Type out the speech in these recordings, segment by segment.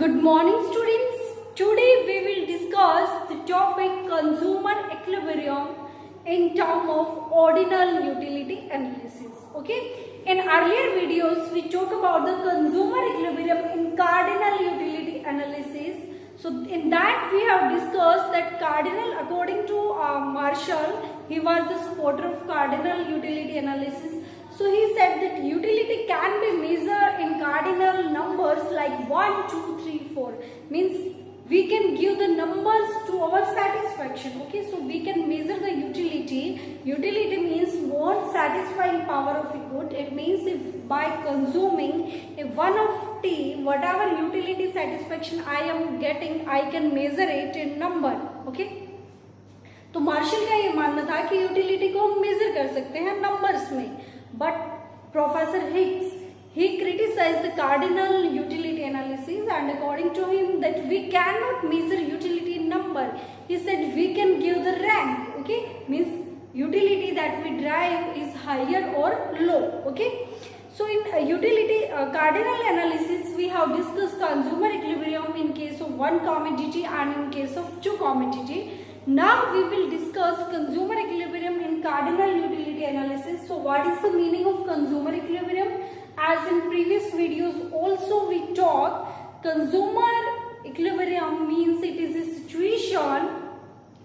Good morning students. Today we will discuss the topic consumer equilibrium in terms of ordinal utility analysis. Okay. In earlier videos we talked about the consumer equilibrium in cardinal utility analysis. So in that we have discussed that cardinal, according to Marshall, he was the supporter of cardinal utility analysis. So he said that utility can be measured in cardinal numbers like 1, 2, 3, 4. Means we can give the numbers to our satisfaction. Okay, so we can measure the utility. Utility means most satisfying power of a good. It means if by consuming a 1 of t, whatever utility satisfaction I am getting, I can measure it in number. Okay. तो martial का ये मानना था कि utility को हम major कर सकते हैं नंबर्स में, but professor Higgs he criticized the cardinal utility analysis, and according to him that we cannot measure utility in number. He said we can give the rank. Okay, means utility that we derive is higher or low. Okay, so in utility cardinal analysis we have discussed consumer equilibrium in case of one commodity and in case of two commodity. Now we will discuss consumer equilibrium in cardinal utility analysis. So what is the meaning of consumer equilibrium? As in previous videos also we talked, consumer equilibrium means it is a situation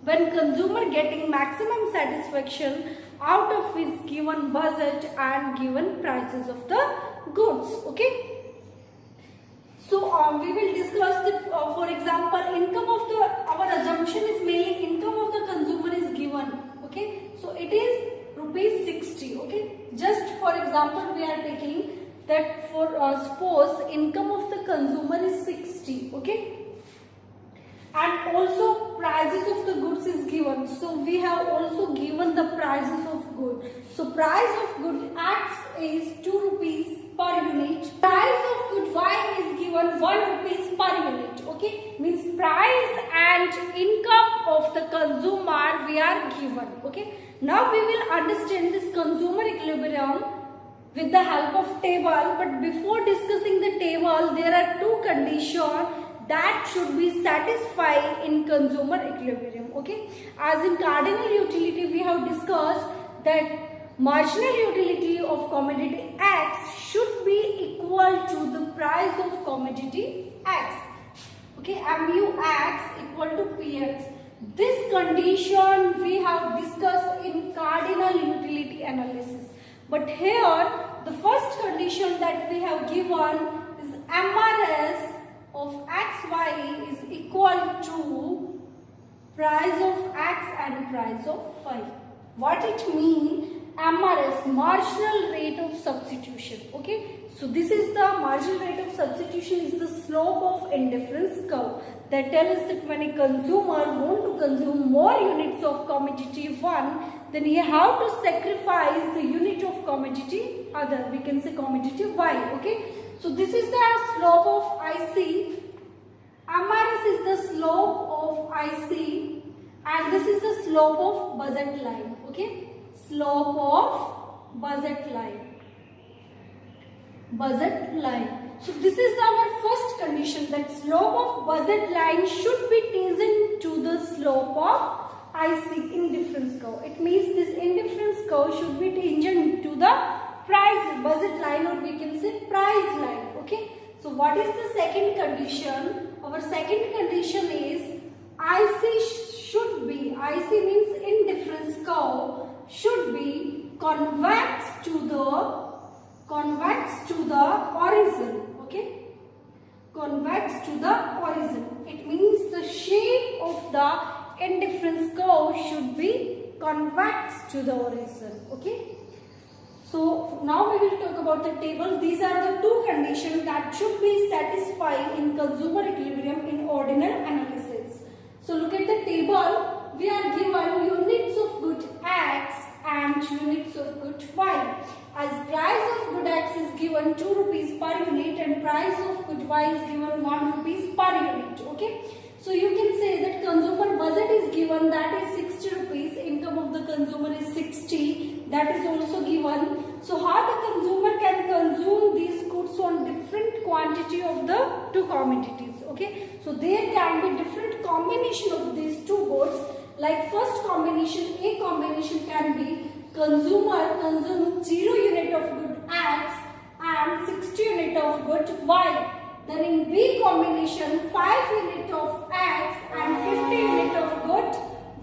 when consumer getting maximum satisfaction out of his given budget and given prices of the goods. Okay. So we will discuss that, for example, income of the, our assumption is mainly income of the consumer is given. Okay, so it is rupees 60. Okay, just for example we are taking that for suppose income of the consumer is 60. Okay, and also prices of the goods is given. So we have also given the prices of good. So price of good X is 2 rupees per unit. Price of good Y is given 1 rupees per unit. Okay, means price and income of the consumer we are given. Okay, now we will understand this consumer equilibrium with the help of table. But before discussing the table, there are two conditions that should be satisfied in consumer equilibrium. Okay, as in cardinal utility we have discussed that marginal utility of commodity X should be equal to the price of commodity X. Okay, MU X equal to PX. This condition we have discussed in cardinal utility analysis. But here the first condition that we have given is MRS of XY is equal to price of X and price of Y. What it means? MRS, marginal rate of substitution. Okay, so this is the marginal rate of substitution is the slope of indifference curve that tells us that when a consumer want to consume more units of commodity 1, then he have to sacrifice the unit of commodity other, we can say commodity Y. Okay, so this is the slope of IC. MRS is the slope of IC and this is the slope of budget line. Okay, slope of budget line. Budget line. So this is our first condition, that slope of budget line should be tangent to the slope of IC indifference curve. It means this indifference curve should be tangent to the price budget line, or we can say price line. Okay. So what is the second condition? Our second condition is IC should be, IC means indifference curve, should be convex to the origin. Okay, convex to the origin. It means the shape of the indifference curve should be convex to the origin. Okay, so now we will talk about the table. These are the two conditions that should be satisfied in consumer equilibrium in ordinal analysis. So look at the table. We are given units of good X and units of good Y. As price of good X is given 2 rupees per unit and price of good Y is given 1 rupees per unit. Okay, so you can say that consumer budget is given, that is 60 rupees. Income of the consumer is 60, that is also given. So how the consumer can consume these goods on different quantity of the two commodities. Okay, so there can be different combination of these two goods. Like first combination, A combination can be consumer consumes 0 unit of good X and 60 unit of good Y. Then in B combination, 5 unit of X and 50 unit of good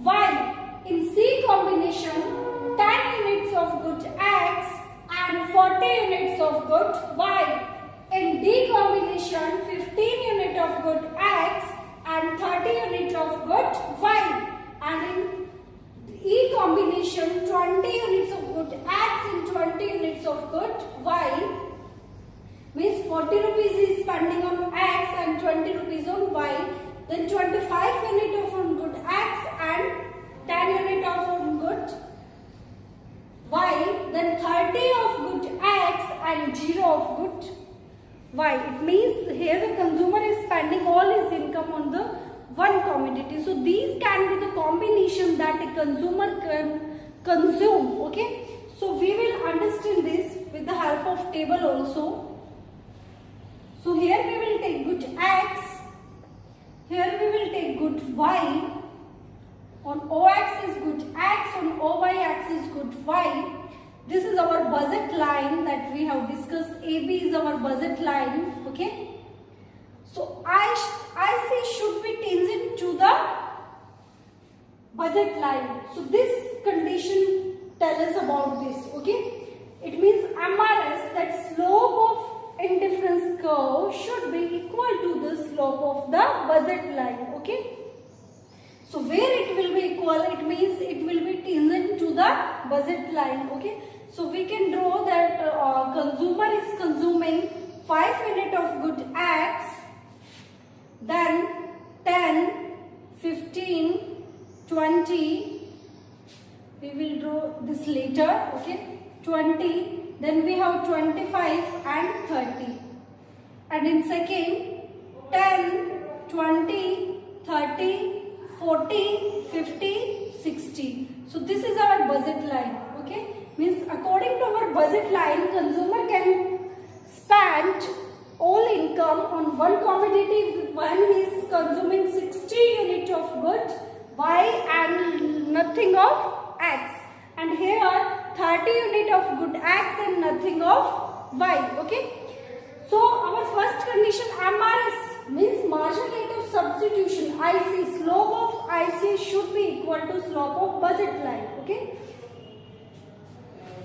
Y. In C combination, 10 units of good X and 40 units of good Y. In D combination, 15 unit of good X and 30 unit of good Y. And in E combination, 20 units of good X and 20 units of good Y. Means 40 rupees is spending on X and 20 rupees on Y. Then 25 unit of on good X and 10 unit of on good Y. Then 30 of good X and 0 of good Y. It means here the consumer is spending all his income on the one commodity. So these can be the combination that a consumer can consume. Okay. So we will understand this with the help of table also. So here we will take good X. Here we will take good Y. On O axis good X. On OY axis good Y. This is our budget line that we have discussed. AB is our budget line. Okay. So IC should be tangent to the budget line. So this condition tells us about this. Okay. It means MRS, that slope of indifference curve should be equal to the slope of the budget line. Okay. So where it will be equal, it means it will be tangent to the budget line. Okay. So we can draw that consumer is consuming 5 unit of good X, then 10, 15, 20, we will draw this later, okay, 20, then we have 25 and 30. And in second, 10, 20, 30, 40, 50, 60. So this is our budget line, okay. Means according to our budget line, consumer can spend all income on one commodity when he is consuming 60 unit of good Y and nothing of X. And here 30 unit of good X and nothing of Y. Okay. So our first condition MRS means marginal rate of substitution. IC, slope of IC should be equal to slope of budget line. Okay.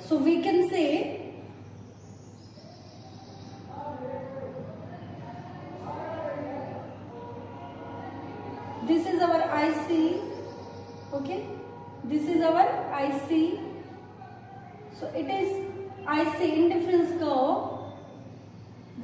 So we can say this is our IC, okay, this is our IC, so it is IC indifference curve,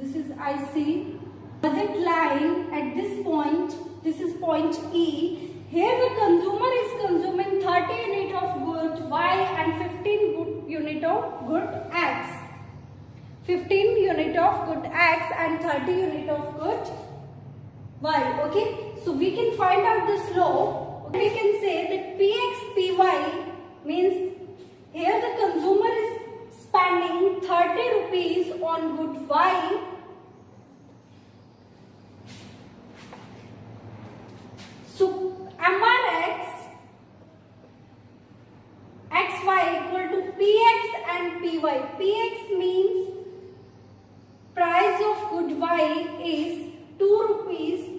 this is IC, budget line at this point, this is point E. Here the consumer is consuming 30 unit of good Y and 15 unit of good X. 15 unit of good X and 30 unit of good Y. Okay. So we can find out the slope. We can say that Px Py means here the consumer is spending 30 rupees on good Y. So MRX XY equal to Px and Py. Px means price of good Y is 2 rupees.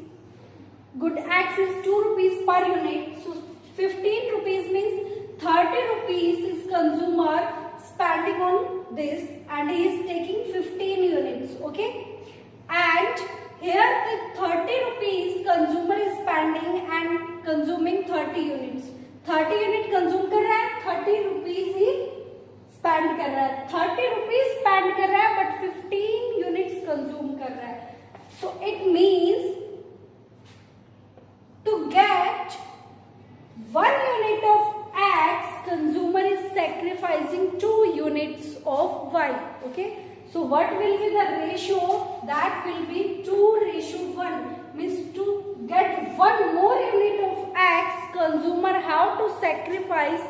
Good X is 2 rupees per unit. So 15 rupees means 30 rupees is consumer spending on this and he is taking 15 units. Okay. And here the 30 rupees consumer is spending and consuming 30 units. 30 unit consume कर रहा है, 30 rupees ही spend कर रहा है. 30 rupees spend कर रहा है but 15 units consume कर रहा है. So it means to get 1 unit of X, consumer is sacrificing 2 units of Y. Okay. So what will be the ratio? That will be 2:1. Means to get 1 more unit of X, consumer have to sacrifice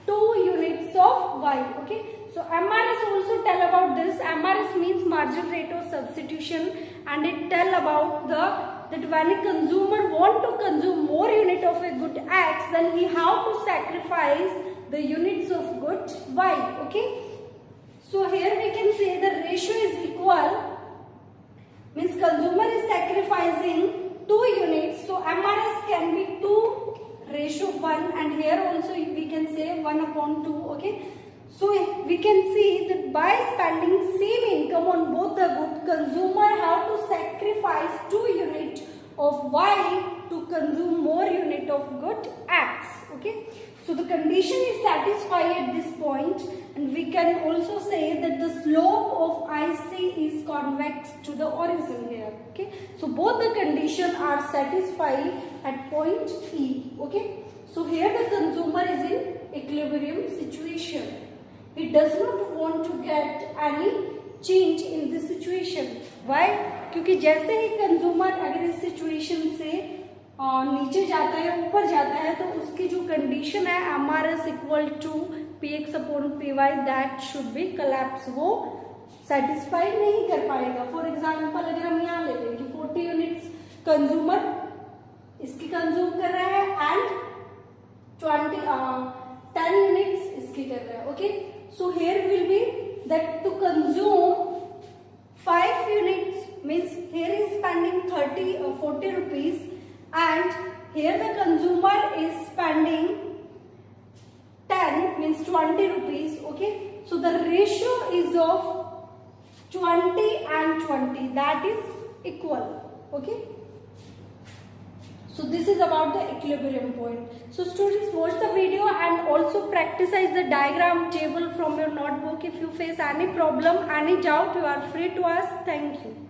2 units of Y. Okay. So MRS also tell about this. MRS means marginal rate of substitution, and it tell about that when a consumer want to consume more unit of a good X, then he have to sacrifice the units of good Y. Okay. So here we can say the ratio is equal, means consumer is sacrificing 2 units. So MRS can be 2:1, and here also we can say 1/2. Okay. So we can see that by spending same income on both the good, consumer have to sacrifice 2 unit of Y to consume more unit of good X. Okay. So the condition is satisfied at this point, and we can also say that the slope of IC is convex to the origin here. Okay. So both the conditions are satisfied at point E. Okay. So here the consumer is in equilibrium situation. He does not want to get any change in this situation. Why? क्योंकि जैसे ही consumer अगर इस situation से नीचे जाता है, ऊपर जाता है, तो उसकी जो कंडीशन है MRS equal to PX/PY, that should be collapse, वो सेटिस्फाई नहीं कर पाएगा. फॉर एग्जांपल अगर हम यहाँ ले लें कि 40 यूनिट्स कंज्यूमर इसकी कंज्यूम कर रहा है एंड 10 यूनिट्स इसकी कर रहा है. Okay. So here will be that to consume 5 units means here is spending 40 rupees, and here the consumer is spending 10 means 20 rupees. Okay. So the ratio is of 20 and 20, that is equal. Okay. So this is about the equilibrium point. So students, watch the video and also practice the diagram table from your notebook. If you face any problem, any doubt, you are free to ask. Thank you.